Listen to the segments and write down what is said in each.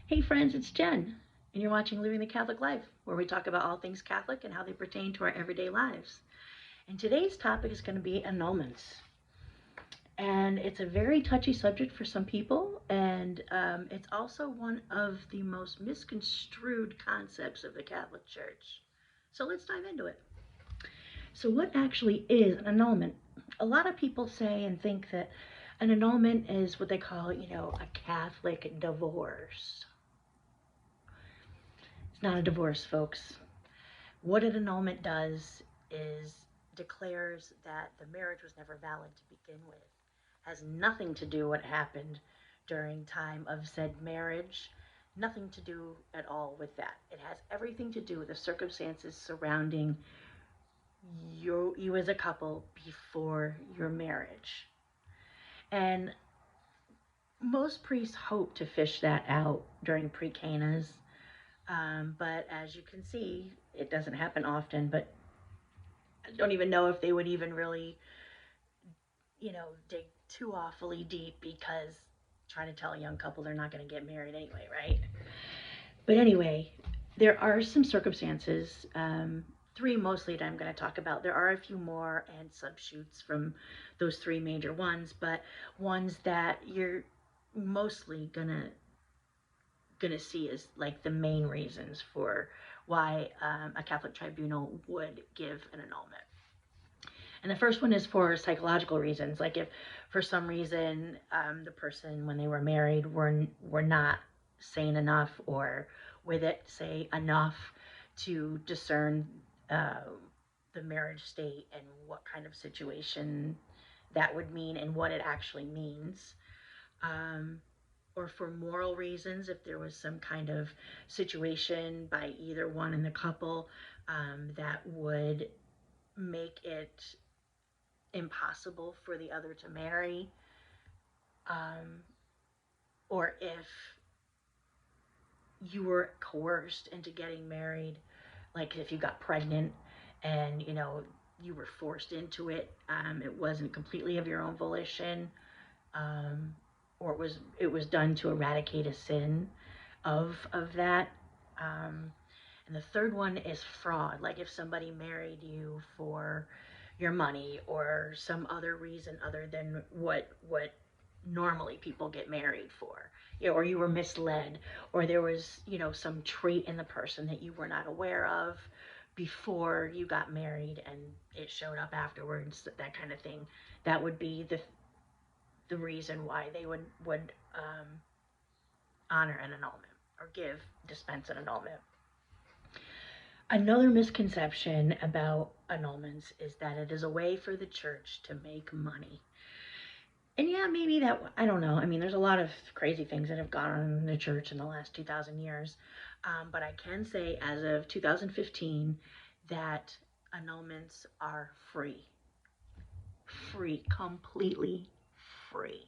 Hey friends, it's Jen, and you're watching Living the Catholic Life, where we talk about all things Catholic and how they pertain to our everyday lives. And today's topic is going to be annulments. And it's a very touchy subject for some people, and it's also one of the most misconstrued concepts of the Catholic Church. So let's dive into it. So, what actually is an annulment? A lot of people say and think that an annulment is what they call, a Catholic divorce. It's not a divorce, folks. What an annulment does is declares that the marriage was never valid to begin with. Has nothing to do what happened during time of said marriage. Nothing to do at all with that. It has everything to do with the circumstances surrounding you as a couple before your marriage. And most priests hope to fish that out during pre-canas. But as you can see, it doesn't happen often. But I don't even know if they would even really, dig too awfully deep because trying to tell a young couple they're not going to get married anyway, right? But anyway, there are some circumstances, three mostly that I'm going to talk about. There are a few more and subshoots from those three major ones, but ones that you're mostly gonna see as like the main reasons for why a Catholic tribunal would give an annulment. And the first one is for psychological reasons. Like if for some reason the person when they were married were not sane enough or with it, say enough to discern uh, the marriage state and what kind of situation that would mean and what it actually means. Um, or for moral reasons, if there was some kind of situation by either one in the couple that would make it impossible for the other to marry, um, or if you were coerced into getting married, like if you got pregnant and you were forced into it, it wasn't completely of your own volition, um, or it was done to eradicate a sin of that. Um, and the third one is fraud, like if somebody married you for your money or some other reason other than what normally people get married for, or you were misled, or there was some trait in the person that you were not aware of before you got married and it showed up afterwards, that kind of thing. That would be the reason why they would honor an annulment or dispense an annulment. Another misconception about annulments is that it is a way for the church to make money. And yeah, maybe that, I don't know. I mean, there's a lot of crazy things that have gone on in the church in the last 2,000 years. But I can say, as of 2015, that annulments are free. Free, completely free.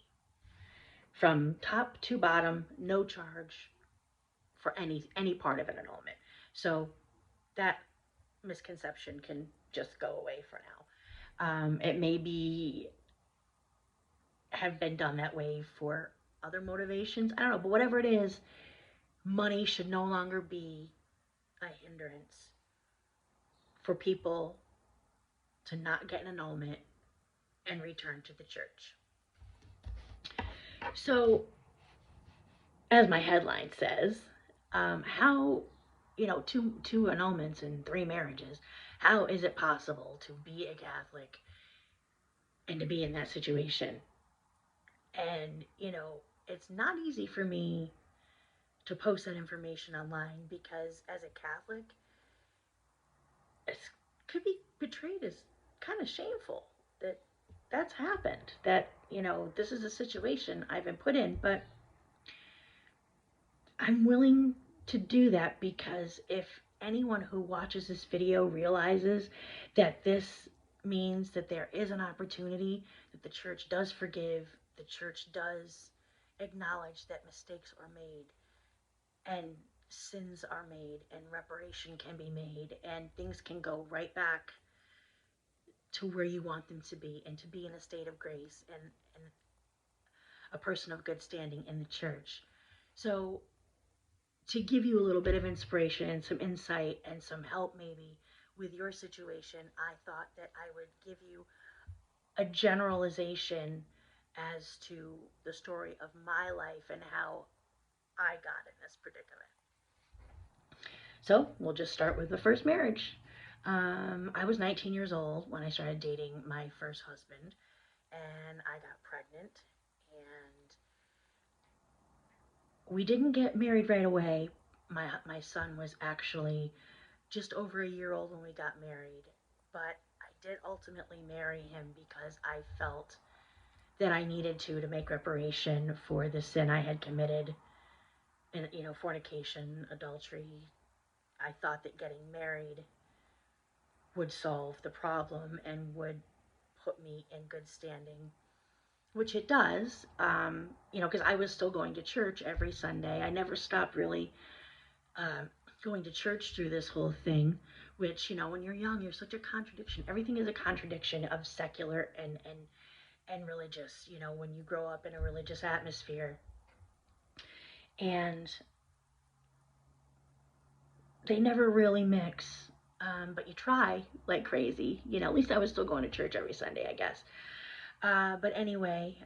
From top to bottom, no charge for any part of an annulment. So that misconception can just go away for now. It may be have been done that way for other motivations. I don't know, but whatever it is, money should no longer be a hindrance for people to not get an annulment and return to the church. So, as my headline says, how two annulments and three marriages. How is it possible to be a Catholic and to be in that situation? And it's not easy for me to post that information online because as a Catholic, it could be portrayed as kind of shameful that that's happened. That this is a situation I've been put in, but I'm willing to do that because if anyone who watches this video realizes that this means that there is an opportunity, that the church does forgive, the church does acknowledge that mistakes are made and sins are made and reparation can be made and things can go right back to where you want them to be and to be in a state of grace and a person of good standing in the church. So to give you a little bit of inspiration and some insight and some help maybe with your situation, I thought that I would give you a generalization as to the story of my life and how I got in this predicament. So we'll just start with the first marriage. I was 19 years old when I started dating my first husband, and I got pregnant. And we didn't get married right away. My son was actually just over a year old when we got married, but I did ultimately marry him because I felt that I needed to make reparation for the sin I had committed, and fornication, adultery. I thought that getting married would solve the problem and would put me in good standing, which it does. Because I was still going to church every Sunday. I never stopped really um, going to church through this whole thing. Which when you're young, you're such a contradiction. Everything is a contradiction of secular and religious. When you grow up in a religious atmosphere, and they never really mix. But you try like crazy. At least I was still going to church every Sunday, I guess. But anyway,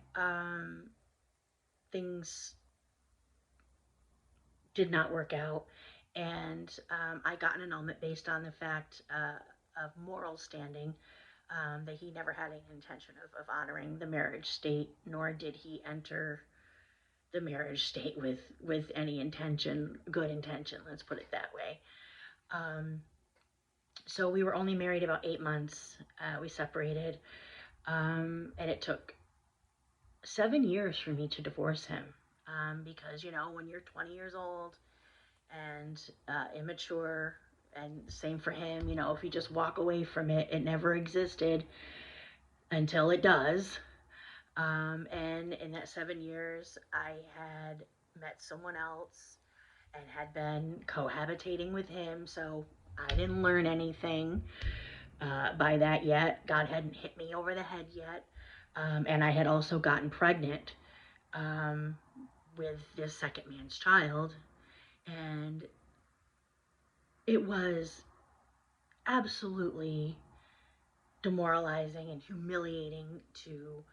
things did not work out. And I got an annulment based on the fact of moral standing, that he never had any intention of honoring the marriage state, nor did he enter the marriage state with any intention, good intention, let's put it that way. Um, so we were only married about 8 months. We separated, and it took 7 years for me to divorce him, because when you're 20 years old and immature, and same for him, if you just walk away from it, it never existed until it does. And in that 7 years, I had met someone else and had been cohabitating with him, so I didn't learn anything by that yet. God hadn't hit me over the head yet. And I had also gotten pregnant um, with this second man's child. And it was absolutely demoralizing and humiliating to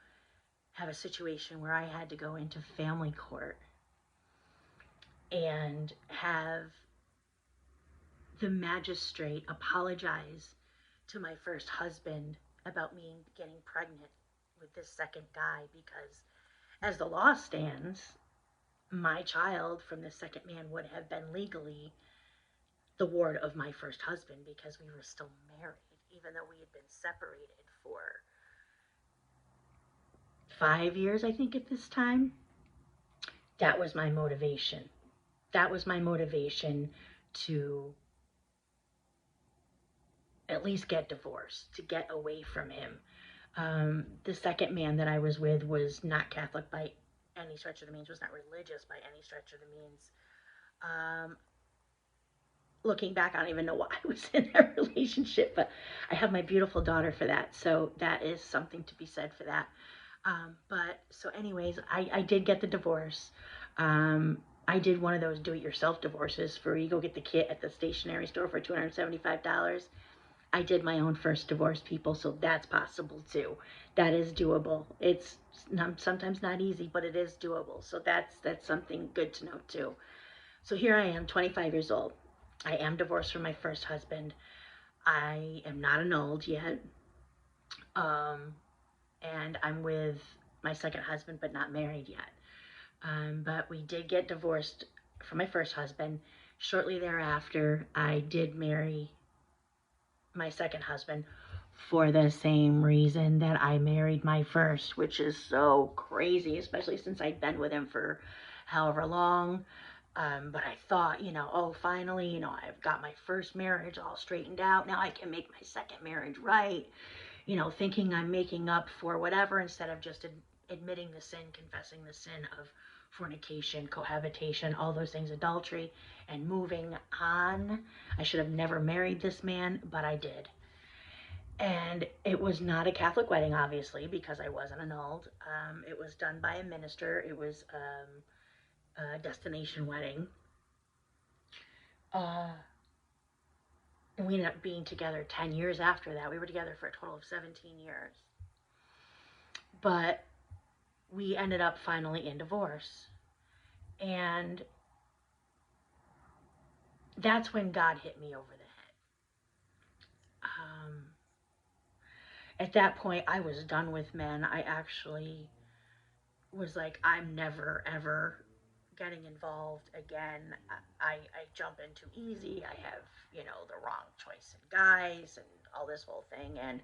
have a situation where I had to go into family court and have the magistrate apologize to my first husband about me getting pregnant with this second guy, because as the law stands, my child from the second man would have been legally the ward of my first husband, because we were still married, even though we had been separated for 5 years, I think, at this time. That was my motivation. That was my motivation to at least get divorced, to get away from him. The second man that I was with was not Catholic by any stretch of the means, was not religious by any stretch of the means. Um, Looking back, I don't even know why I was in that relationship, but I have my beautiful daughter for that. So that is something to be said for that. But so, anyways, I did get the divorce. I did one of those do-it-yourself divorces where you go get the kit at the stationery store for $275. I did my own first divorce, people, so that's possible too. That is doable. It's sometimes not easy, but it is doable. So that's something good to know too. So here I am, 25 years old. I am divorced from my first husband. I am not annulled yet. Um, and I'm with my second husband, but not married yet. But we did get divorced from my first husband. Shortly thereafter, I did marry my second husband for the same reason that I married my first, which is so crazy, especially since I'd been with him for however long. But I thought, oh, finally, I've got my first marriage all straightened out. Now I can make my second marriage right, thinking I'm making up for whatever, instead of just admitting the sin, confessing the sin of fornication, cohabitation, all those things, adultery, and moving on. I should have never married this man, but I did. And it was not a Catholic wedding, obviously, because I wasn't annulled. It was done by a minister. It was a destination wedding. And we ended up being together 10 years after that. We were together for a total of 17 years. But we ended up finally in divorce. And that's when God hit me over the head. At that point, I was done with men. I actually was like, I'm never, ever getting involved again. I jump in too easy. I have, the wrong choice in guys and all this whole thing. And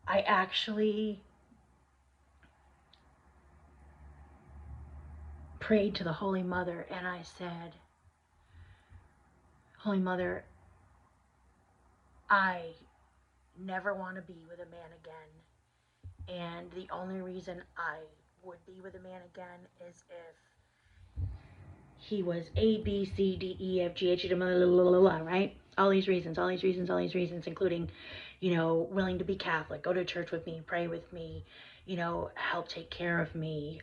I actually prayed to the Holy Mother and I said, Holy Mother, I never want to be with a man again. And the only reason I would be with a man again is if he was A, B, C, D, E, F, G, H, I, J, K, L, M, N, O, P, right? All these reasons, including, willing to be Catholic, go to church with me, pray with me, help take care of me,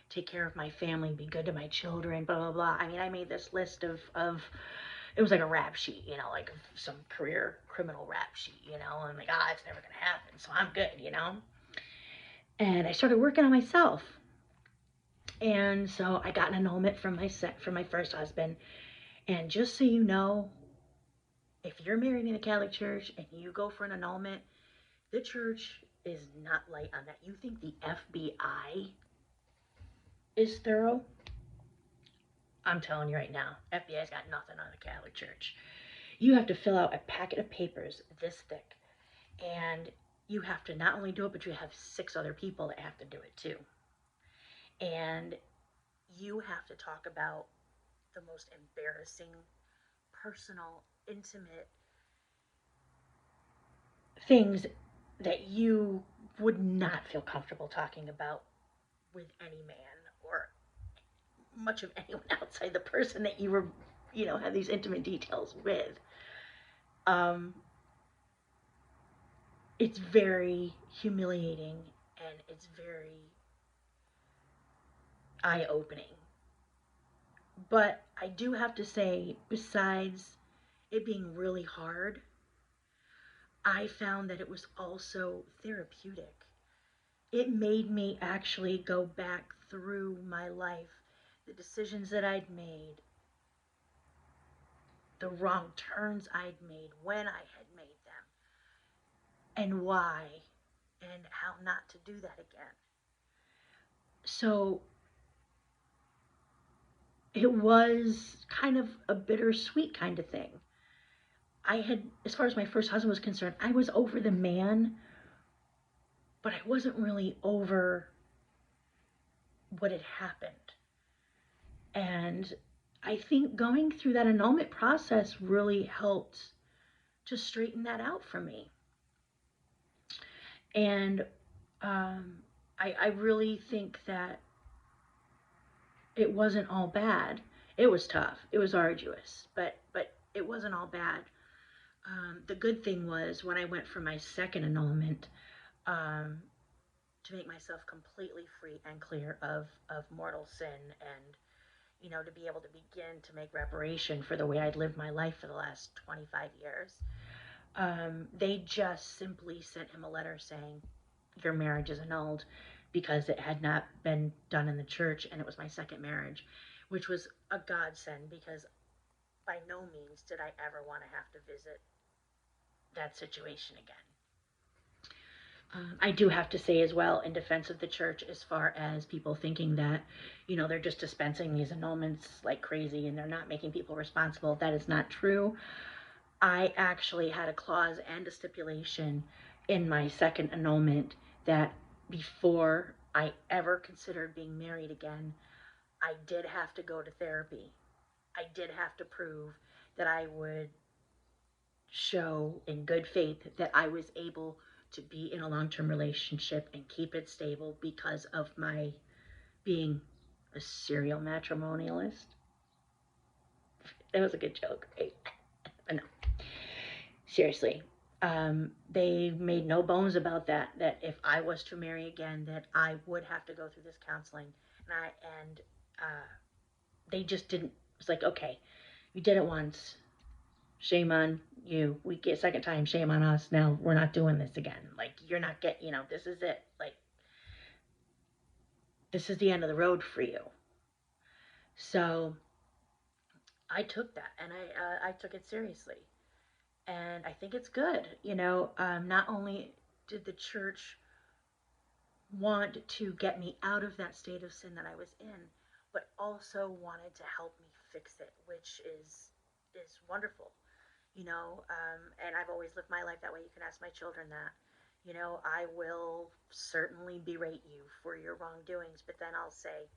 take care of my family, be good to my children, blah, blah, blah. I mean, I made this list of it was like a rap sheet, like some career criminal rap sheet, I'm like, it's never going to happen, so I'm good. And I started working on myself. And so I got an annulment from my first husband. And just so you know, if you're married in the Catholic Church and you go for an annulment, the church is not light on that. You think the FBI is thorough? I'm telling you right now, FBI's got nothing on the Catholic Church. You have to fill out a packet of papers this thick. And you have to not only do it, but you have 6 other people that have to do it too. And you have to talk about the most embarrassing, personal, intimate things that you would not feel comfortable talking about with any man or much of anyone outside the person that you were, have these intimate details with. It's very humiliating and it's very eye-opening. But I do have to say, besides it being really hard, I found that it was also therapeutic. It made me actually go back through my life, the decisions that I'd made, the wrong turns I'd made, when I had made them, and why, and how not to do that again. So it was kind of a bittersweet kind of thing. As far as my first husband was concerned, I was over the man, but I wasn't really over what had happened. And I think going through that annulment process really helped to straighten that out for me. And I really think that it wasn't all bad. It was tough. It was arduous, but it wasn't all bad. The good thing was when I went for my second annulment, to make myself completely free and clear of mortal sin and to be able to begin to make reparation for the way I'd lived my life for the last 25 years. They just simply sent him a letter saying, your marriage is annulled because it had not been done in the church and it was my second marriage, which was a godsend because by no means did I ever want to have to visit that situation again. I do have to say as well, in defense of the church, as far as people thinking that, they're just dispensing these annulments like crazy and they're not making people responsible. That is not true. I actually had a clause and a stipulation in my second annulment that before I ever considered being married again, I did have to go to therapy. I did have to prove that I would show in good faith that I was able to be in a long-term relationship and keep it stable because of my being a serial matrimonialist. That was a good joke, right? But no, seriously, they made no bones about that if I was to marry again, that I would have to go through this counseling. And they just didn't. It's like, okay, We did it once. Shame on you. We get second time, shame on us. Now we're not doing this again. Like, you're not getting, this is it. Like, this is the end of the road for you. So I took that, and I took it seriously, and I think it's good. Not only did the church want to get me out of that state of sin that I was in, but also wanted to help me fix it, which is wonderful. And I've always lived my life that way. You can ask my children that. I will certainly berate you for your wrongdoings, but then I'll say,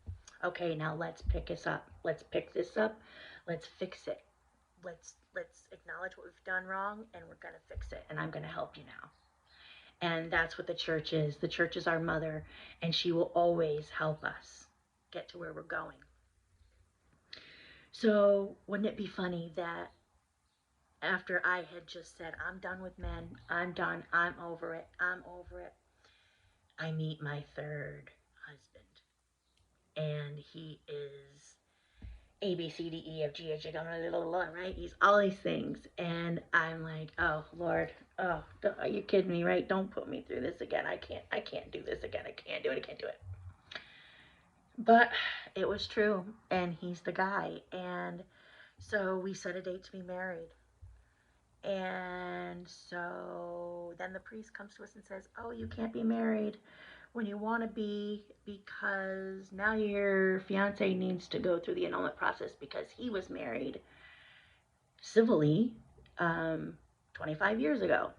okay, now let's pick this up. Let's pick this up. Let's fix it. Let's acknowledge what we've done wrong, and we're gonna fix it. And I'm gonna help you now. And that's what the church is. The church is our mother, and she will always help us get to where we're going. So, wouldn't it be funny that after I had just said, I'm done with men, I'm done, I'm over it, I meet my third husband. And he is A, B, C, D, E, F, G, H, I don't know, right? He's all these things. And I'm like, oh, Lord, oh, are you kidding me, right? Don't put me through this again. I can't do this again. I can't do it. But it was true. And he's the guy. And so we set a date to be married. And so then the priest comes to us and says, oh, you can't be married when you want to be, because now your fiance needs to go through the annulment process because he was married civilly 25 years ago.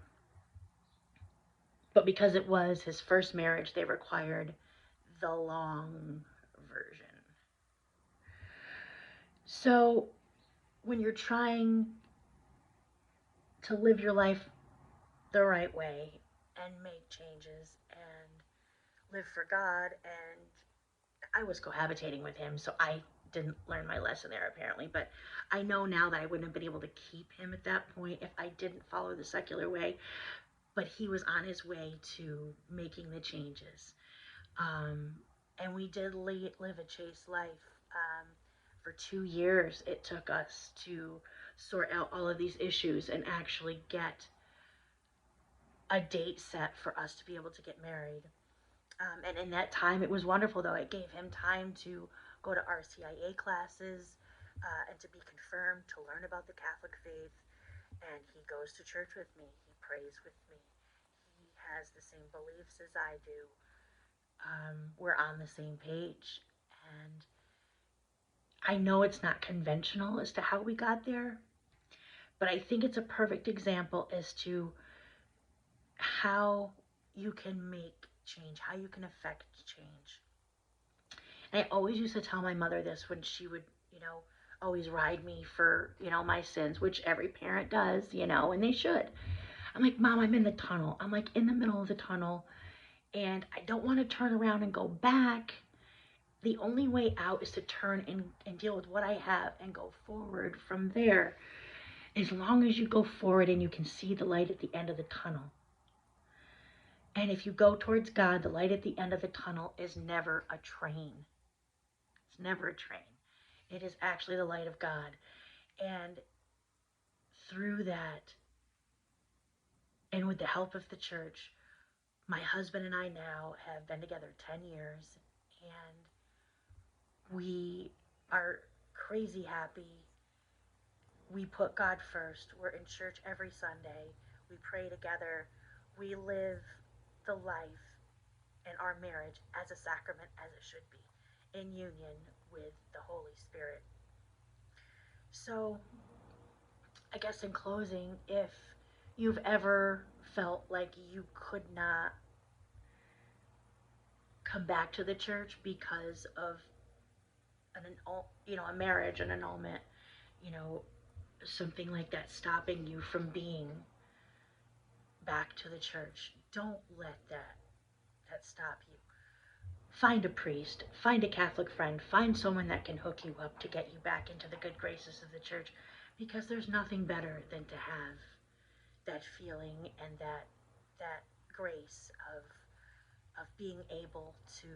But because it was his first marriage, they required the long version. So when you're trying to live your life the right way and make changes and live for God, and I was cohabitating with him, so I didn't learn my lesson there apparently, but I know now that I wouldn't have been able to keep him at that point if I didn't follow the secular way, but he was on his way to making the changes. And we did live a chaste life. For 2 years, it took us to sort out all of these issues and actually get a date set for us to be able to get married. And in that time, it was wonderful, though. It gave him time to go to RCIA classes and to be confirmed, to learn about the Catholic faith. And he goes to church with me. He prays with me. He has the same beliefs as I do. We're on the same page. And I know it's not conventional as to how we got there, but I think it's a perfect example as to how you can make change, how you can affect change. And I always used to tell my mother this when she would, always ride me for, my sins, which every parent does, and they should. I'm like, Mom, I'm in the tunnel. I'm like in the middle of the tunnel, and I don't want to turn around and go back. The only way out is to turn and deal with what I have and go forward from there. As long as you go forward and you can see the light at the end of the tunnel. And if you go towards God, the light at the end of the tunnel is never a train. It's never a train. It is actually the light of God. And through that, and with the help of the church, my husband and I now have been together 10 years, and we are crazy happy. We put God first. We're in church every Sunday. We pray together. We live the life in our marriage as a sacrament, as it should be, in union with the Holy Spirit. So, I guess in closing, if you've ever felt like you could not come back to the church because of a marriage, an annulment, you know, something like that stopping you from being back to the church, don't let that stop you. Find a priest, find a Catholic friend, find someone that can hook you up to get you back into the good graces of the church, because there's nothing better than to have that feeling and that grace of being able to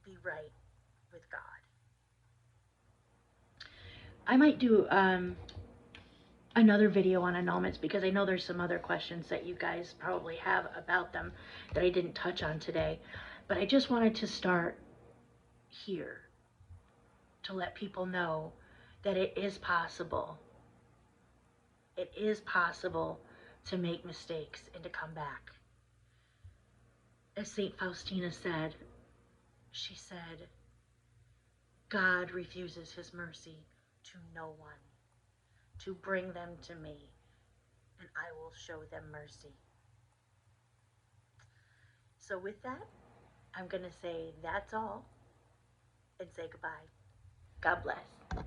be right with God. I might do another video on annulments because I know there's some other questions that you guys probably have about them that I didn't touch on today. But I just wanted to start here to let people know that it is possible. It is possible to make mistakes and to come back. As St. Faustina said, she said, God refuses his mercy to no one, to bring them to me, and I will show them mercy. So with that, I'm going to say that's all and say goodbye. God bless.